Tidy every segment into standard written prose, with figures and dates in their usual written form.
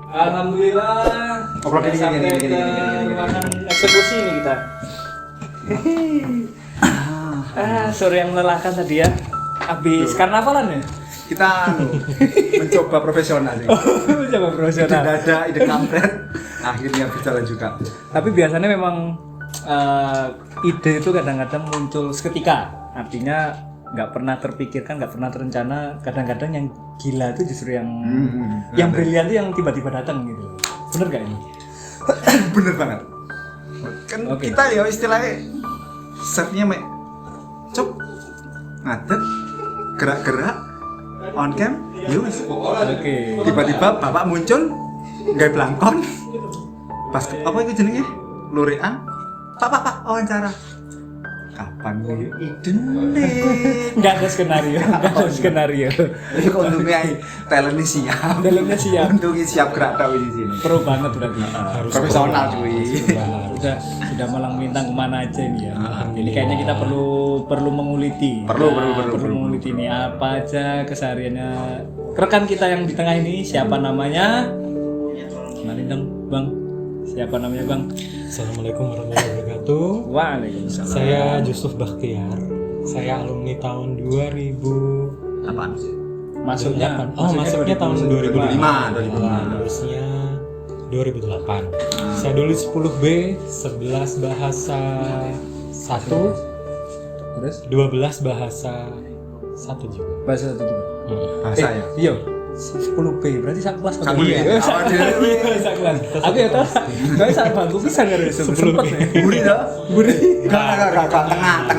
Alhamdulillah. Sampai ke ruangan eksekusi ini kita. Sore yang melelahkan tadi ya. Habis karnavalan ya? Kita mencoba profesional nih. Mencoba profesional. Ide dada, ide kampret. Akhirnya berjalan juga. Tapi biasanya memang ide itu kadang-kadang muncul seketika. Artinya nggak pernah terpikirkan, nggak pernah terencana. Kadang-kadang yang gila itu justru yang brilian itu yang tiba-tiba datang gitu. Bener gak ini? Bener banget. Kan kita ya istilahnya setnya cuk ngadet gerak-gerak on cam yus. Tiba-tiba bapak muncul nggak belangkon pas apa itu jenenge lurean pak wawancara kapan nih ide nggak ada skenario ini untungnya talentnya siap untungnya siap gerak tahu di sini pro banget berarti profesional cuy sudah malang melintang kemana aja ini ya. Jadi kayaknya kita perlu menguliti menguliti ini apa aja kesehariannya rekan kita yang di tengah ini. Siapa namanya? Kenalin dong bang, siapa namanya bang? Assalamualaikum warahmatullahi wabarakatuh. Waalaikumsalam. Saya Yusuf Bakhtiar. Saya alumni tahun 2008. Masuknya tahun 2005. Lulusnya 2008. Saya dulu 10B, 11 bahasa 1, terus 12 bahasa 1 juga. bahasa 1 juga. bahasa ya Iya. 10B berarti sak kelas Sak kuliah. Sak kelas. Aku ya tahu. Enggak sak bangku pisan karo sempet ya. buri dah enggak tengah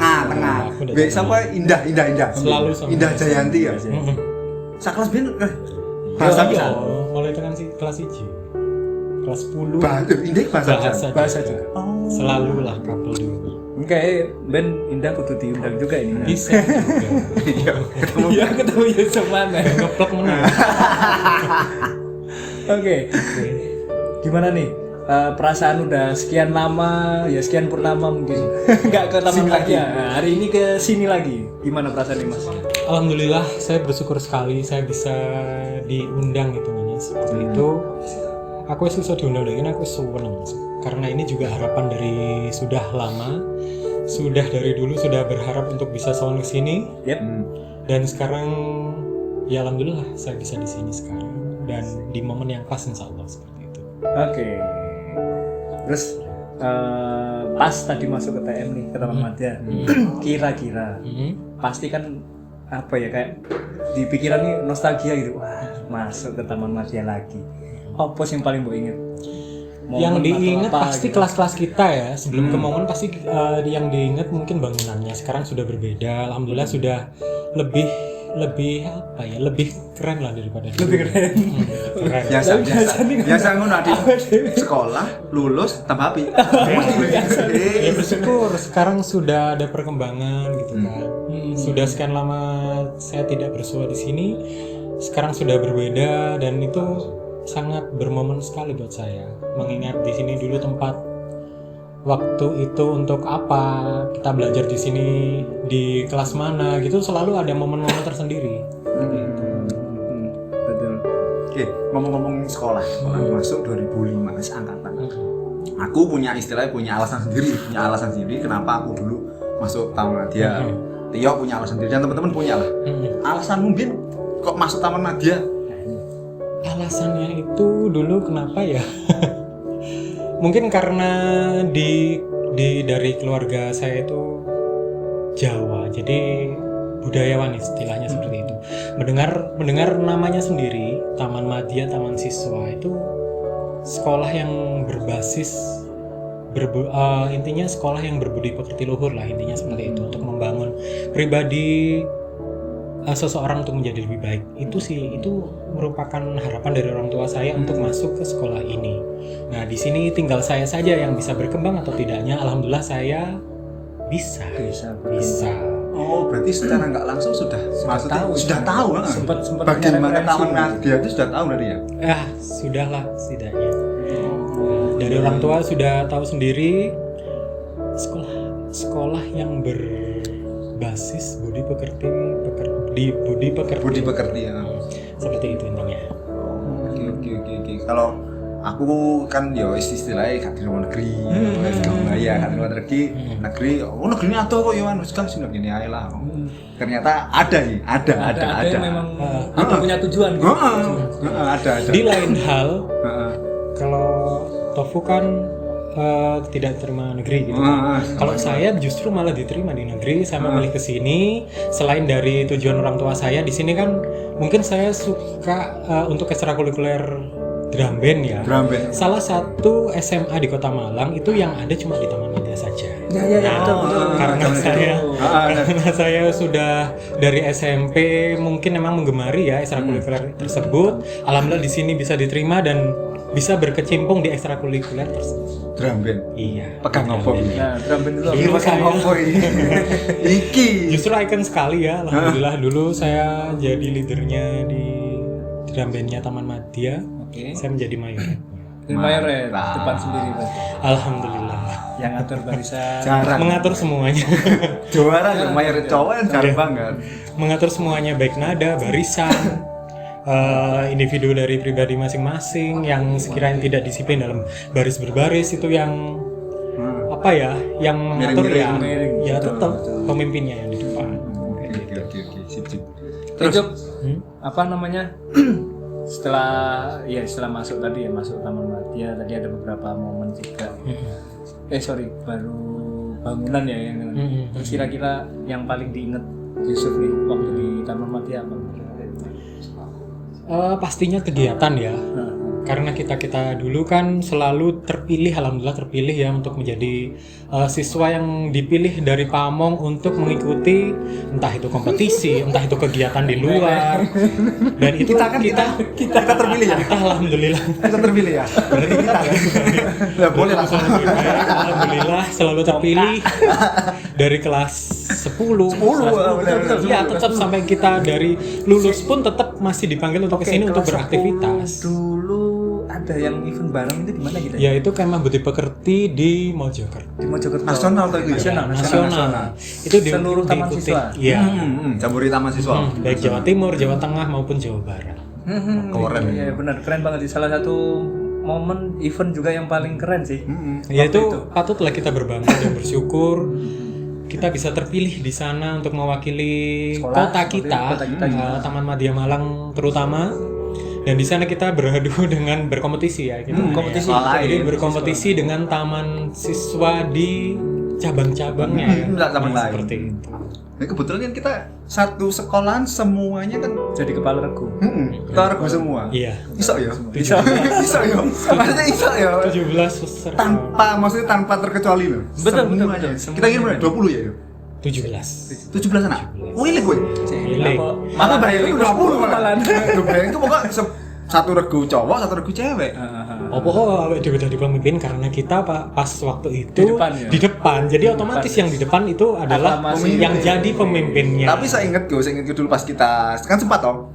be sampai indah Selalu sama Indah Jayanti ya sak kelas bin bahasa bisa mulai tekan sih kelas 1. Kelas 10 bahasa juga. Selalu lah couple dulu. Kayak Ben Indah kudu diundang juga ini. Bisa juga. Ketemu Yusuf mana? Ngeplok mana? Oke. Gimana nih? Perasaan udah sekian lama, ya sekian purnama mungkin. Enggak ke taman lagi ya. Nah, hari ini ke sini lagi. Gimana perasaan Mas? Alhamdulillah, saya bersyukur sekali saya bisa diundang hitungannya seperti itu. Aku susah diundang-undangin, aku seneng karena ini juga harapan dari sudah lama, sudah dari dulu sudah berharap untuk bisa sound ke sini. Dan sekarang ya alhamdulillah saya bisa di sini sekarang dan di momen yang pas insyaallah seperti itu. Oke. Terus pas tadi masuk ke TM nih, ke Taman Madya. Kira-kira pasti kan apa ya kayak di pikiran nih nostalgia gitu. Wah, masuk ke Taman Madya lagi. Apa sih yang paling mbok inget? Yang diingat pasti gitu. kelas-kelas kita ya sebelum ke momen pasti yang diingat mungkin bangunannya sekarang sudah berbeda. Alhamdulillah sudah lebih apa ya lebih keren lah daripada dulu. Lebih keren. Keren. Biasa ngono adik sekolah lulus tambah api Ya bersyukur sekarang sudah ada perkembangan gitu kan. Sudah sekian lama saya tidak bersua di sini, sekarang sudah berbeda dan itu sangat bermomen sekali buat saya. Mengingat di sini dulu tempat waktu itu untuk apa, kita belajar di sini di kelas mana gitu, selalu ada momen-momen tersendiri. Betul. Oke, ngomong-ngomong sekolah masuk 2005 masih angkatan. Aku punya alasan sendiri kenapa aku dulu masuk Taman Madya. Tio punya alasan sendiri dan teman-teman punya lah. Alasanmu Bin kok masuk Taman Madya? Alasannya itu dulu kenapa ya? Mungkin karena dari keluarga saya itu Jawa, jadi budayawan istilahnya seperti itu. Mendengar namanya sendiri, Taman Madya, Taman Siswa itu sekolah yang berbasis intinya sekolah yang berbudi pekerti luhur lah intinya seperti itu untuk membangun pribadi seseorang untuk menjadi lebih baik. Itu merupakan harapan dari orang tua saya untuk masuk ke sekolah ini. Nah, di sini tinggal saya saja yang bisa berkembang atau tidaknya. Alhamdulillah saya bisa. Oh, berarti secara nggak langsung sudah tahu. Sempat bagaimana Taman Madya itu sudah tahu berarti ya? Sudahlah setidaknya. Dari orang tua sudah tahu sendiri sekolah yang berbasis budi pekerti ya. Seperti itu intinya. Oke. Oke. Kalau aku kan yo istilahnya gak di luar negeri, wis ya gak di luar negeri, negeri ini ada kok yo wis kan sing ngene ae lah. Ternyata ada sih, ada. yang memang itu punya tujuan gitu. Ada. Di lain hal, kalau Tofu kan tidak terima negeri gitu. Kalau saya justru malah diterima di negeri, saya memilih ke sini. Selain dari tujuan orang tua saya di sini kan, mungkin saya suka untuk ekstrakurikuler drum band ya. Drum band. Salah satu SMA di Kota Malang itu yang ada cuma di Taman Madya saja. Ya, betul. Karena saya sudah dari SMP mungkin memang menggemari ya ekstrakurikuler tersebut. Alhamdulillah di sini bisa diterima dan bisa berkecimpung di ekstrakurikuler tersebut. Drum band. Iya. Pegang apa ini? Nah, drum band itu Ini pegang apa ini? Iki. Justru icon sekali ya. Alhamdulillah dulu saya jadi leadernya di drum bandnya Taman Madya. Oke. Saya menjadi mayoret. Mayoret depan sendiri berarti. Alhamdulillah. Yang atur barisan. Jarang. Mengatur semuanya. Juara ya mayor cowok yang jarang banget. Mengatur semuanya baik nada, barisan, individu dari pribadi masing-masing yang sekiranya tidak disiplin dalam baris berbaris itu yang apa ya, yang mengatur ya, Miring-miring. ya tetap pemimpinnya yang di depan. Oke. Sip. Terus apa namanya? setelah masuk tadi ya, masuk Taman Madya tadi ada beberapa momen juga. Baru bangunan ya yang. Terus kira-kira yang paling diingat Yusuf nih waktu di Taman Madya apa? Pastinya kegiatan ya. Karena kita dulu kan selalu alhamdulillah terpilih ya untuk menjadi siswa yang dipilih dari Pamong untuk mengikuti entah itu kompetisi, entah itu kegiatan di luar. Dan itu kita terpilih ya. Alhamdulillah. Kita terpilih ya. Berarti kita kan. Ya boleh lah. Alhamdulillah selalu terpilih dari kelas 10. Benar. Ya, tetap sampai kita dari lulus pun tetap masih dipanggil untuk kesini untuk beraktivitas. Dulu ada yang event bareng itu di mana gitu? Yaitu Kemah Budi Pekerti di Mojokerto. Di Mojokerto. Nasional tuh itu ya? Nasional. Itu Seluruh taman diikuti. siswa? Iya. Jambore taman siswa. Baik Jawa Timur, Jawa Tengah maupun Jawa Barat. Keren. Iya benar, keren banget. Salah satu momen event juga yang paling keren sih. Yaitu patutlah kita berbangga dan bersyukur kita bisa terpilih di sana untuk mewakili kota kita, Taman Madya Malang terutama. Dan di sana kita beradu dengan berkompetisi ya, kompetisi. Jadi berkompetisi dengan taman siswa di cabang-cabangnya ya. Taman lain. Seperti itu. Nah, kebetulan kan kita satu sekolahan semuanya kan Jadi kepala regu. kita regu semua. Iya. Iso ya. Iso ya. Maksudnya iso ya. 17 peserta. Tanpa terkecuali loh. Betul. Kita ingin berapa? 20 ya? 17. 17 anak. Wilih gue. Pilih. Aku bayangin 20 malah. Gue bayangin itu pokoknya satu regu cowok, satu regu cewek. Awet dewe dari pemimpin karena kita pas waktu itu di depan, ya? Jadi otomatis yang di depan itu adalah yang jadi pemimpinnya. Tapi saya ingat dulu pas kita kan sempat toh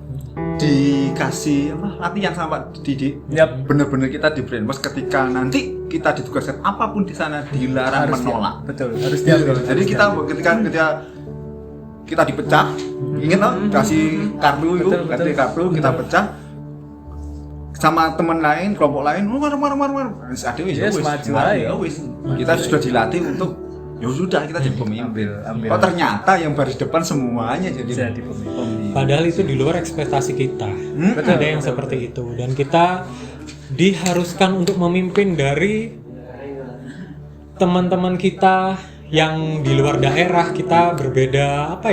dikasih latihan sama Pak Didi. Yap. Bener-bener kita di brainwash ketika nanti kita ditugaskan apapun di sana dilarang menolak. Betul, harus Jadi kita ketika kita dipecah, ingat toh kasih kartu itu, kasih kartu kita pecah sama teman lain, kelompok lain, mar. Ada wis. Kita sudah dilatih untuk ya sudah kita jadi pemimpin. Oh ternyata yang baris depan semuanya jadi pemimpin. Padahal itu di luar ekspektasi kita. Ada yang seperti itu dan kita diharuskan untuk memimpin dari teman-teman kita yang di luar daerah. Kita berbeda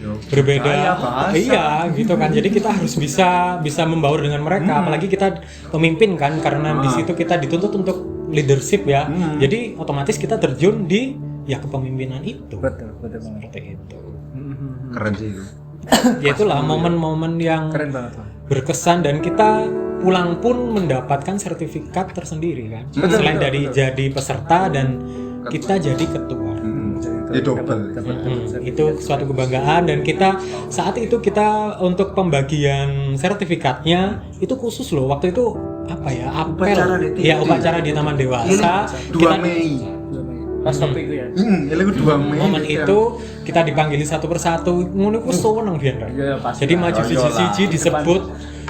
berbeda iya gitu kan, jadi kita harus bisa membaur dengan mereka, apalagi kita pemimpin kan, karena di situ kita dituntut untuk leadership ya, jadi otomatis kita terjun di kepemimpinan itu. Betul Seperti itu. Keren sih itu. Ya itulah momen-momen yang keren banget. berkesan dan kita pulang pun mendapatkan sertifikat tersendiri kan, selain dari jadi peserta dan kita jadi ketua. Double. Itu suatu kebanggaan dan kita saat itu kita untuk pembagian sertifikatnya itu khusus loh, waktu itu apel upacara di Taman Dewasa 2 Mei pas topik itu ya. 2 Mei momen itu kita dipanggili satu persatu ngono ku seneng biyen kan. Iya, pasti. Jadi maju siji-siji disebut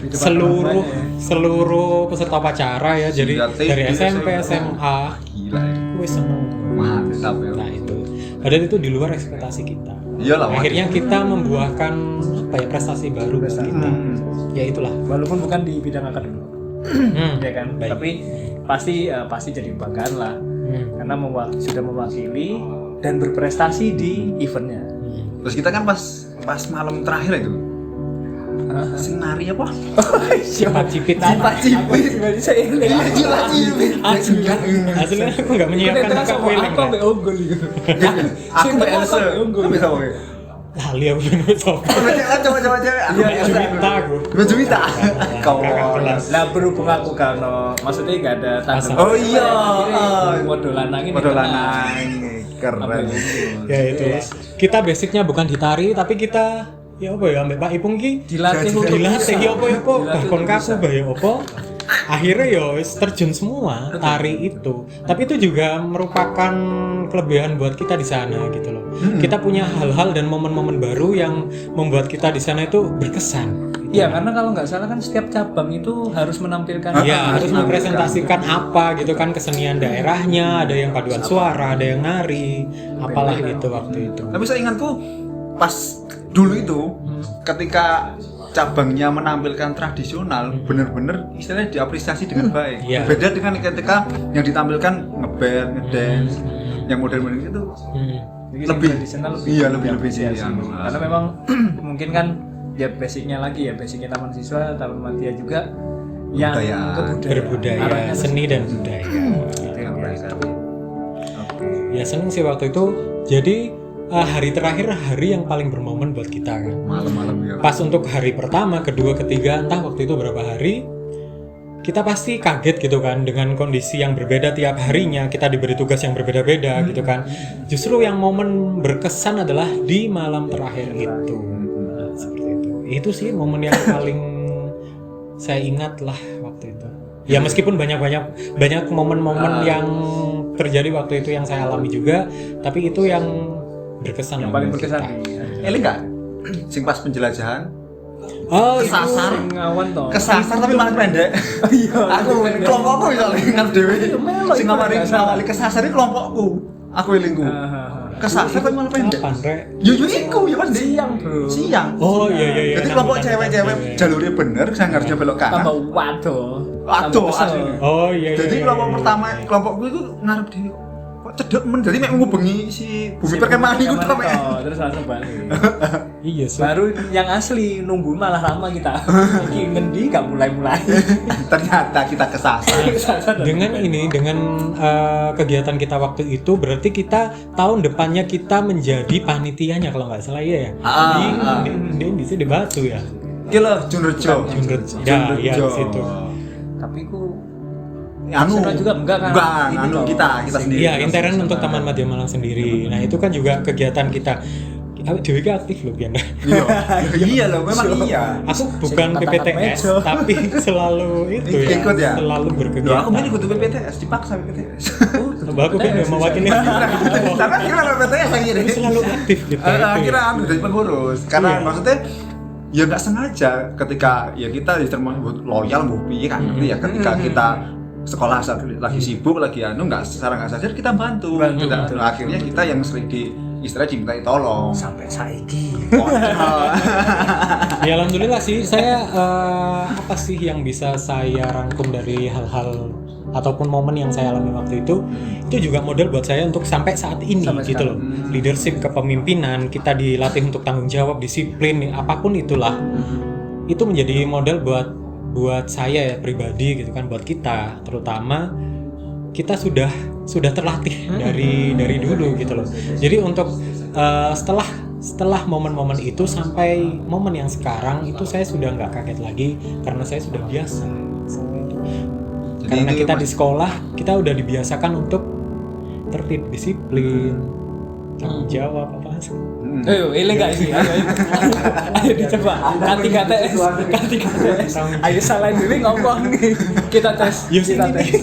Di depan orang banyak ya. seluruh peserta upacara ya, jadi Hingga TD, dari SMP, SMA. SMA, Gila ya. gue seneng. Mantap ya. Nah itu, padahal itu di luar ekspektasi kita. Iyalah. Akhirnya kita membuahkan apa ya, prestasi baru buat kita. Ya itulah. Walaupun bukan di bidang akademik. Ya kan, Baik. tapi pasti jadi kebanggaan lah karena sudah mewakili dan berprestasi di eventnya. Terus kita kan pas malam terakhir itu senari apa? Cipit-cipit. Cipit saya Cipit. Aslinya aku nggak menyiapkan kakak keliling. aku ambek unggul gitu. Aku mbak Elsa. Aku bisa wae. Lali aku bener sopo. Coba cewek. Aku Iya, Juwita aku. Juwita. Kau. Kakak kelas. Lah berhubung aku karena maksudnya nggak ada tanda. Oh iya. Modal lanang ini. Modal lanang. Keren. Ya itu. Kita basicnya bukan di tari, tapi kita ya apa ya, ambek Pak Ipung ki Dilatih untuk dilatih bisa. ya apa ya apa, Dilatih bahkan untuk kaku bisa. bah ya apa. Akhirnya ya wis terjun semua tari itu. Tapi itu juga merupakan kelebihan buat kita di sana gitu loh. Kita punya hal-hal dan momen-momen baru yang membuat kita di sana itu berkesan. Iya, karena kalau nggak salah kan setiap cabang itu harus menampilkan. Iya, harus mempresentasikan apa gitu kan, kesenian daerahnya, ada yang paduan suara, ada yang nari, apalah itu waktu itu. Tapi saya ingatku pas dulu itu ketika cabangnya menampilkan tradisional bener-bener istilahnya diapresiasi dengan baik. Iya. Beda dengan ketika yang ditampilkan ngeband, ngedance, yang modern-modern itu Jadi lebih tradisional iya lebih diapresiasi. sih. Karena memang mungkin kan ya basicnya lagi ya, basicnya taman siswa, taman Madya juga yang Kebudayaan. Berbudaya, Arahnya seni dan budaya. itu yang biasa. Ya seneng sih waktu itu. Jadi hari terakhir hari yang paling bermomen buat kita kan. Malam-malam ya. Pas untuk hari pertama, kedua, ketiga, entah waktu itu berapa hari, kita pasti kaget gitu kan dengan kondisi yang berbeda tiap harinya. Kita diberi tugas yang berbeda-beda gitu kan. Justru yang momen berkesan adalah di malam terakhir itu. Nah, seperti itu. Itu sih momen yang paling saya ingat lah waktu itu. Ya meskipun banyak momen-momen yang terjadi waktu itu yang saya alami juga, tapi itu yang berkesan. Yang lah paling buat berkesan kita. di Eli enggak? Sing pas penjelajahan Oh, kesasar. ngawan toh. Kesasar tapi malah pendek. Iya. Aku kelompokku bisa ingat dhewe. melo Sing itu ngawari nggak salah. ngawali kesasar iki kelompokku. Aku elingku. Kesasar tapi malah pendek. Kapan, Rek? Yo iku ya Mas. Siang, Bro. Siang. Oh iya. Jadi kelompok cewek-cewek jalurnya bener, saya harusnya belok kanan. Tambah waduh. Waduh, Tambah kesel. asli. Oh iya. Jadi kelompok pertama, kelompokku itu ngarep dhewe. Kok cedek men, jadi mek ngubengi si bumi perkemahan iku tok mek. Terus langsung balik. Iya, so. Baru yang asli nunggu malah lama kita. Iki ngendi gak mulai-mulai. Ternyata kita kesasar. dengan kegiatan kita waktu itu berarti kita tahun depannya kita menjadi panitianya kalau nggak salah ya. Di sini di Batu ya. Iki lho Junrejo. Junrejo. Ya, di situ. Tapi ku Anu Nasional juga enggak kan? Bukan, Ini anu toh. kita sendiri. Iya, intern untuk Taman Madya Malang sendiri. Nah, itu kan juga kegiatan kita. Dewi aktif loh, Bian. Iya. Iya loh, memang iya. Aku bukan Sing PPTS, mejo. tapi selalu itu ya. Ikut ya? Selalu Loh, berkegiatan. aku main ikut PPTS, dipaksa PPTS. Aku kan udah mewakili. Karena kira PPTS lagi deh. Selalu aktif gitu. Kira anu dari pengurus. Karena Iya. maksudnya ya nggak sengaja ketika ya kita termasuk loyal mau piye kan ya ketika kita sekolah lagi sibuk lagi anu secara nggak sadar kita bantu. Akhirnya kita yang sering istilah dimintai tolong. sampai saiki. Ya alhamdulillah sih saya apa sih yang bisa saya rangkum dari hal-hal ataupun momen yang saya alami waktu itu juga model buat saya untuk sampai saat ini Sampai gitu sekarang. loh. Leadership, kepemimpinan, kita dilatih untuk tanggung jawab, disiplin, apapun itulah. Itu menjadi model buat saya ya pribadi gitu kan, buat kita terutama kita sudah terlatih dari dulu gitu loh. Jadi untuk setelah momen-momen itu sampai momen yang sekarang itu saya sudah nggak kaget lagi karena saya sudah biasa. Jadi Karena itu kita di sekolah kita udah dibiasakan untuk tertib, disiplin, tanggung jawab apa sih? Ayo, ini enggak sih? Ayo dicoba. Ganti KTS. Ayo salahin dulu ngomong. Kita tes. Kita tes.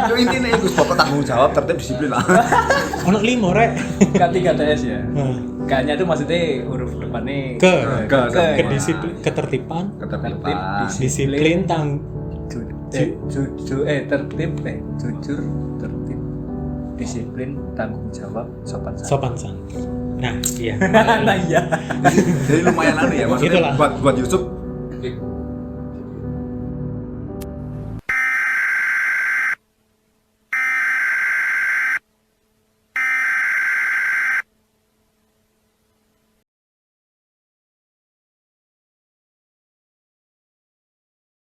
Yo intinya itu pokok tanggung jawab tertib disiplin lah. Ono 5 rek. Ganti KTS ya. Kayaknya itu maksudnya huruf depannya ketertiban, tertib, disiplin, tertib, jujur, tertib, disiplin, tanggung jawab, sopan santun. sopan santun. Nah, iya. Nah iya. Jadi lumayan ya maksudnya Itulah. buat Yusuf